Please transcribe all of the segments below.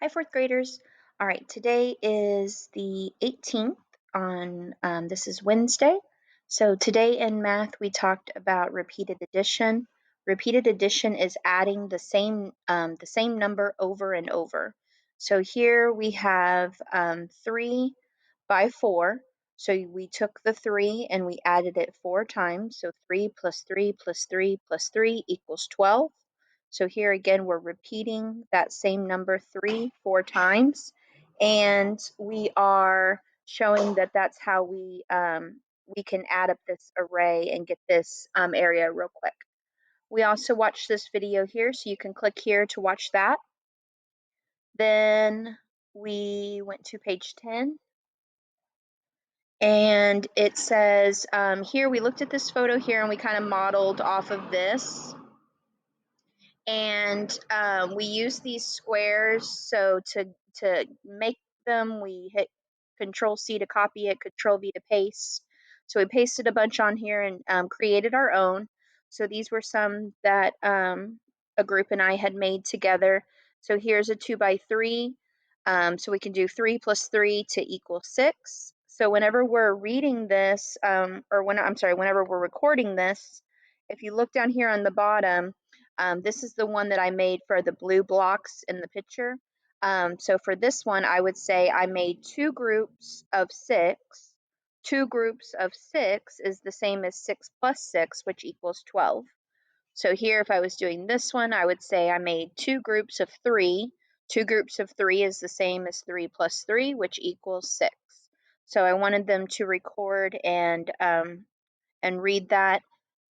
Hi, fourth graders. All right, today is the 18th this is Wednesday. So today in math, we talked about repeated addition. Repeated addition is adding the same number over and over. So here we have 3 by 4. So we took the 3 and we added it 4 times. So 3 plus 3 plus 3 plus 3 equals 12. So here again, we're repeating that same number 4 times, and we are showing that that's how we can add up this array and get this area real quick. We also watched this video here, so you can click here to watch that. Then we went to page 10, and it says here we looked at this photo here and we kind of modeled off of this. And we use these squares. So to make them, we hit Control C to copy it, Control V to paste. So we pasted a bunch on here and created our own. So these were some that a group and I had made together. So here's a 2 by 3. So we can do 3 plus 3 to equal 6. So whenever we're reading this, whenever we're recording this, if you look down here on the bottom, this is the one that I made for the blue blocks in the picture. So for this one, I would say I made 2 groups of 6. 2 groups of 6 is the same as 6 plus 6, which equals 12. So here, if I was doing this one, I would say I made 2 groups of 3. 2 groups of 3 is the same as 3 plus 3, which equals 6. So I wanted them to record and read that,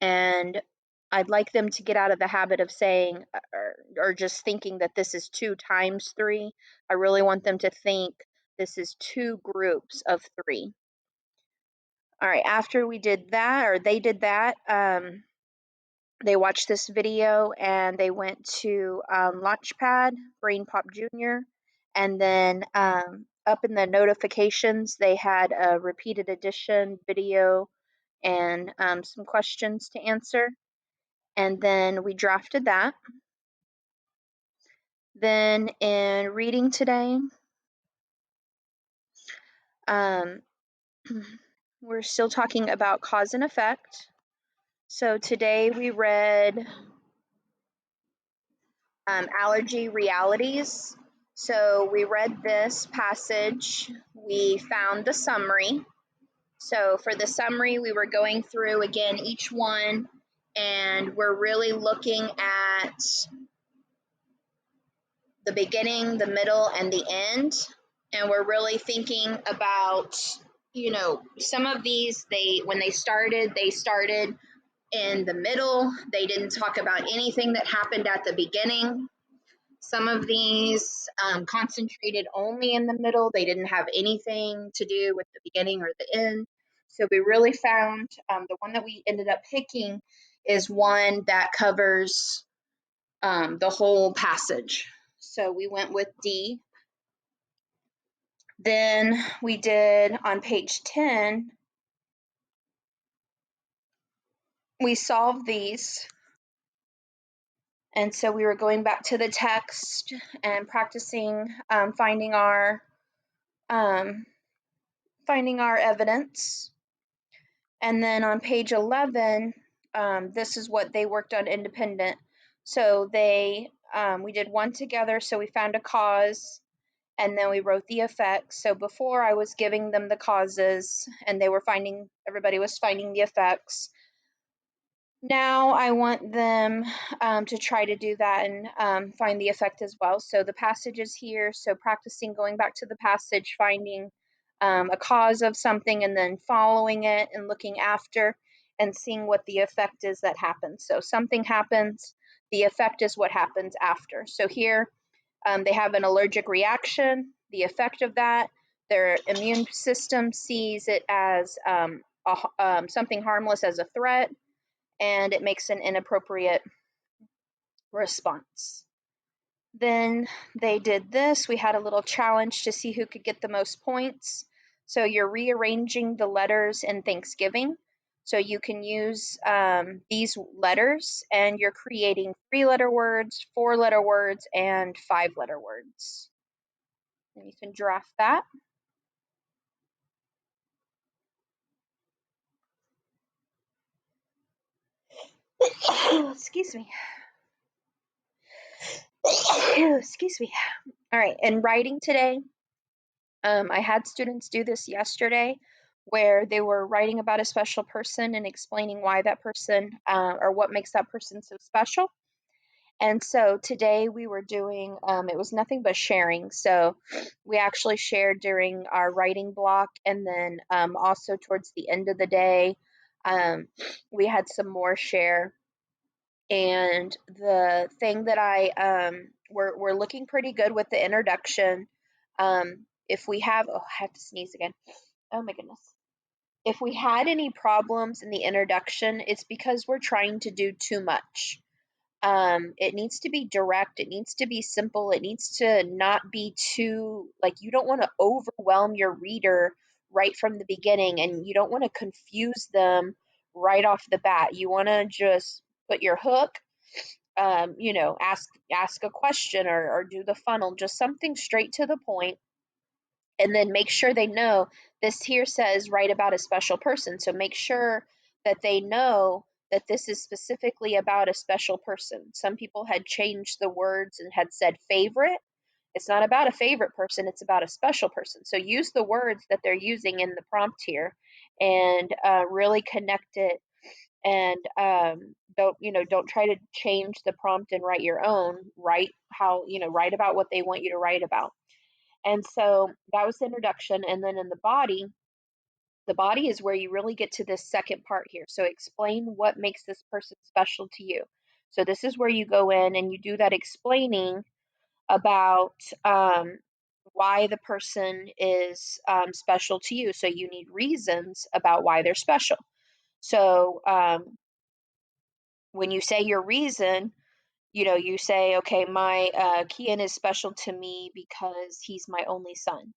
and I'd like them to get out of the habit of saying or just thinking that this is 2 times 3. I really want them to think this is 2 groups of 3. All right, after we did that, or they did that, they watched this video and they went to Launchpad, BrainPop Jr., and then up in the notifications, they had a repeated addition video and some questions to answer. And then we drafted that. Then in reading today, um, we're still talking about cause and effect. So today we read Allergy Realities. So we read this passage, we found the summary. So for the summary, we were going through again each one, and we're really looking at the beginning, the middle, and the end. And we're really thinking about, some of these, when they started in the middle. They didn't talk about anything that happened at the beginning. Some of these concentrated only in the middle. They didn't have anything to do with the beginning or the end. So we really found the one that we ended up picking is one that covers the whole passage. So we went with D. Then we did on page 10, we solved these. And so we were going back to the text and practicing finding our evidence. And then on page 11, this is what they worked on independent. So we did one together. So we found a cause, and then we wrote the effects. So before I was giving them the causes, and everybody was finding the effects. Now I want them to try to do that and find the effect as well. So the passage is here. So practicing going back to the passage, finding a cause of something, and then following it and looking after and seeing what the effect is that happens. So something happens, the effect is what happens after. So here they have an allergic reaction. The effect of that, their immune system sees it as something harmless as a threat, and it makes an inappropriate response. Then they did this. We had a little challenge to see who could get the most points. So you're rearranging the letters in Thanksgiving. So you can use these letters, and you're creating 3-letter words, 4-letter words, and 5-letter words. and you can draft that. Excuse me. Excuse me. All right, and writing today, I had students do this yesterday where they were writing about a special person and explaining why that person or what makes that person so special. And so today we were doing, it was nothing but sharing. So we actually shared during our writing block, and then also towards the end of the day, um, we had some more share. And the thing that we're looking pretty good with the introduction. If we have, oh, I have to sneeze again. Oh my goodness. If we had any problems in the introduction, it's because we're trying to do too much. It needs to be direct, it needs to be simple, it needs to not be too, like, you don't want to overwhelm your reader right from the beginning, and you don't want to confuse them right off the bat. You want to just put your hook, ask a question, or do the funnel, just something straight to the point, and then make sure they know this here says write about a special person. So make sure that they know that this is specifically about a special person. Some people had changed the words and had said favorite. It's not about a favorite person, it's about a special person. So use the words that they're using in the prompt here, and really connect it. And don't try to change the prompt and write your own. Write about what they want you to write about. And so that was the introduction. And then in the body is where you really get to this second part here. So explain what makes this person special to you. So this is where you go in and you do that explaining about why the person is special to you. So you need reasons about why they're special. So when you say your reason, you say, okay, my Kian is special to me because he's my only son.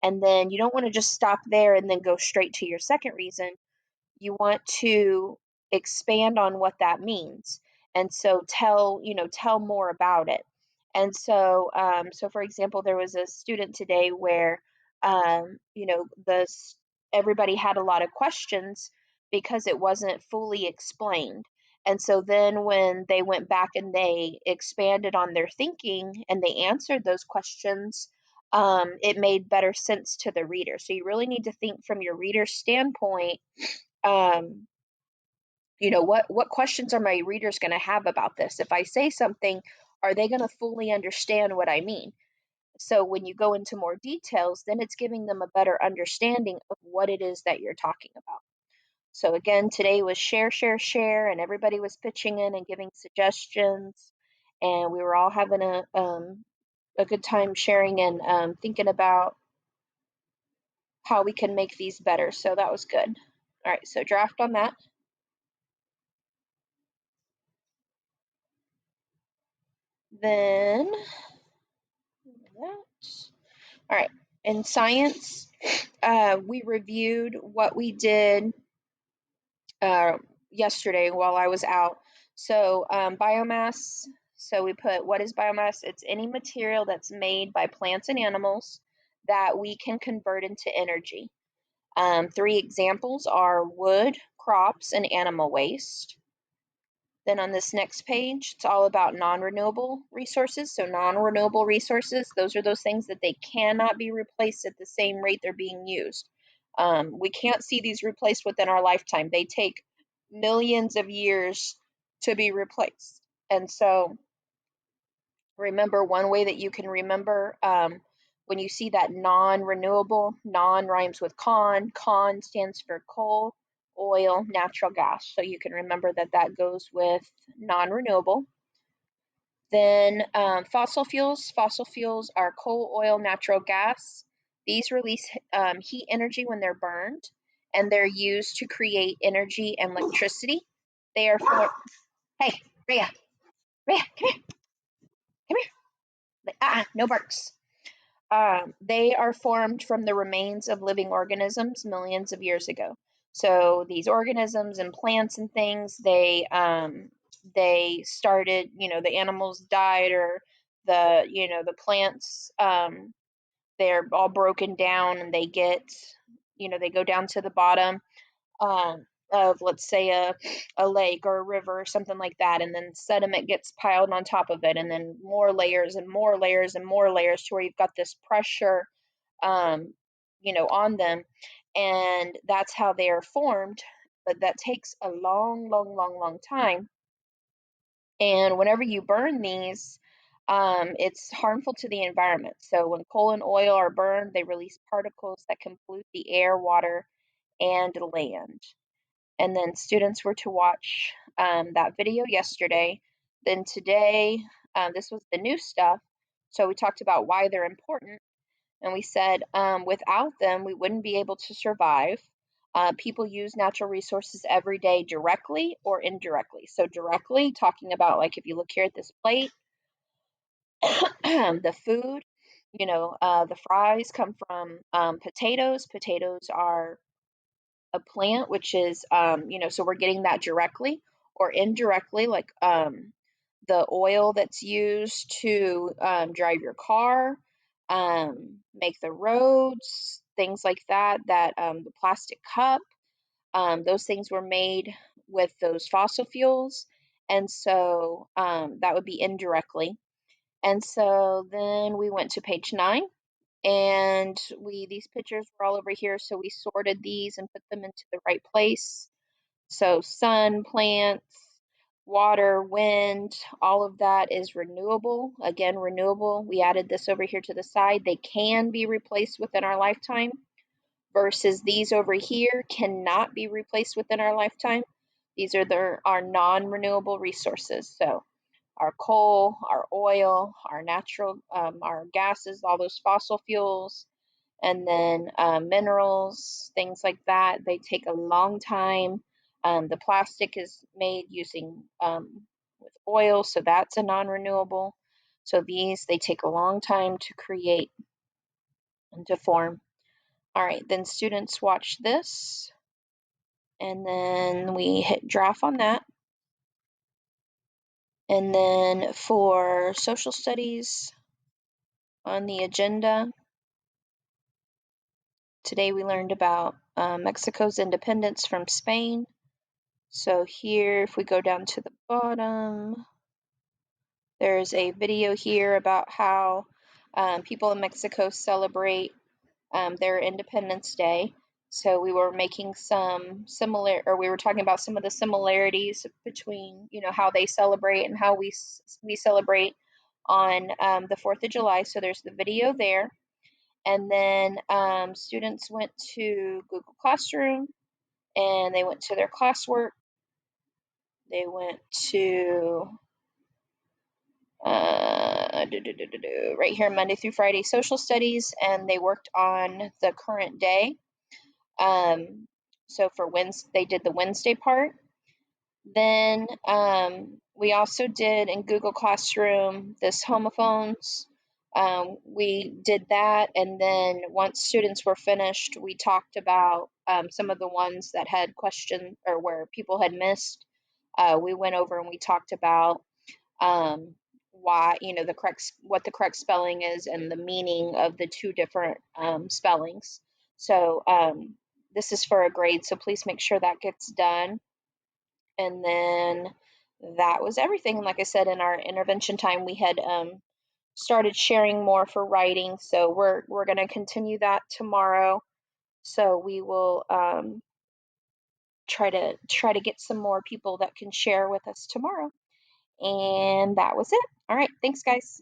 And then you don't want to just stop there and then go straight to your second reason. You want to expand on what that means. And so tell more about it. And so for example, there was a student today where, everybody had a lot of questions because it wasn't fully explained. And so then when they went back and they expanded on their thinking and they answered those questions, it made better sense to the reader. So you really need to think from your reader's standpoint. um, what questions are my readers going to have about this? If I say something, are they going to fully understand what I mean? So when you go into more details, then it's giving them a better understanding of what it is that you're talking about. So again, today was share, share, share, and everybody was pitching in and giving suggestions, and we were all having a good time sharing and thinking about how we can make these better. So that was good. All right, so draft on that. Then that. All right, in science, we reviewed what we did uh, yesterday while I was out. So biomass. So we put, what is biomass? It's any material that's made by plants and animals that we can convert into energy. Three examples are wood, crops, and animal waste. Then on this next page, it's all about non-renewable resources. So non-renewable resources, those are those things that they cannot be replaced at the same rate they're being used. We can't see these replaced within our lifetime. They take millions of years to be replaced. And so remember, one way that you can remember, when you see that non-renewable, non rhymes with con stands for coal, oil, natural gas. So you can remember that that goes with non-renewable. Then fossil fuels are coal, oil, natural gas. These release heat energy when they're burned, and they're used to create energy and electricity. They are for, hey, Rhea, Rhea, come here. No barks. They are formed from the remains of living organisms millions of years ago. So these organisms and plants and things, they started, the animals died, or the plants, they're all broken down and they get, they go down to the bottom of, let's say, a lake or a river or something like that, and then sediment gets piled on top of it, and then more layers and more layers and more layers to where you've got this pressure, um, on them, and that's how they are formed. But that takes a long, long, long, long time. And whenever you burn these, it's harmful to the environment. So when coal and oil are burned, they release particles that can pollute the air, water, and land. And then students were to watch that video yesterday. Then today, this was the new stuff. So we talked about why they're important. And we said without them, we wouldn't be able to survive. People use natural resources every day directly or indirectly. So, directly, talking about like if you look here at this plate, the food, the fries come from potatoes. Potatoes are a plant, which is, so we're getting that directly or indirectly, like the oil that's used to drive your car, make the roads, things like that, the plastic cup, those things were made with those fossil fuels. And so that would be indirectly. And so then we went to page 9 and these pictures were all over here, so we sorted these and put them into the right place. So sun, plants, water, wind, all of that is renewable. Again, renewable. We added this over here to the side. They can be replaced within our lifetime versus these over here cannot be replaced within our lifetime. These are our non-renewable resources. So our coal, our oil, our natural, our gases, all those fossil fuels, and then minerals, things like that. They take a long time. The plastic is made using with oil, so that's a non-renewable. So they take a long time to create and to form. All right, then students watch this, and then we hit draft on that. And then for social studies on the agenda, today we learned about Mexico's independence from Spain. So here, if we go down to the bottom, there's a video here about how people in Mexico celebrate their Independence Day. So we were making we were talking about some of the similarities between, how they celebrate and how we celebrate on the 4th of July. So there's the video there. And then students went to Google Classroom and they went to their classwork. They went to right here, Monday through Friday, social studies, and they worked on the current day. So for Wednesday, they did the Wednesday part. Then we also did in Google Classroom this homophones. We did that, and then once students were finished, we talked about some of the ones that had questions or where people had missed. We went over and we talked about why, what the correct spelling is and the meaning of the two different spellings. So this is for a grade, so please make sure that gets done. And then that was everything. Like I said, in our intervention time, we had started sharing more for writing, so we're going to continue that tomorrow. So we will try to get some more people that can share with us tomorrow. And that was it. All right, thanks, guys.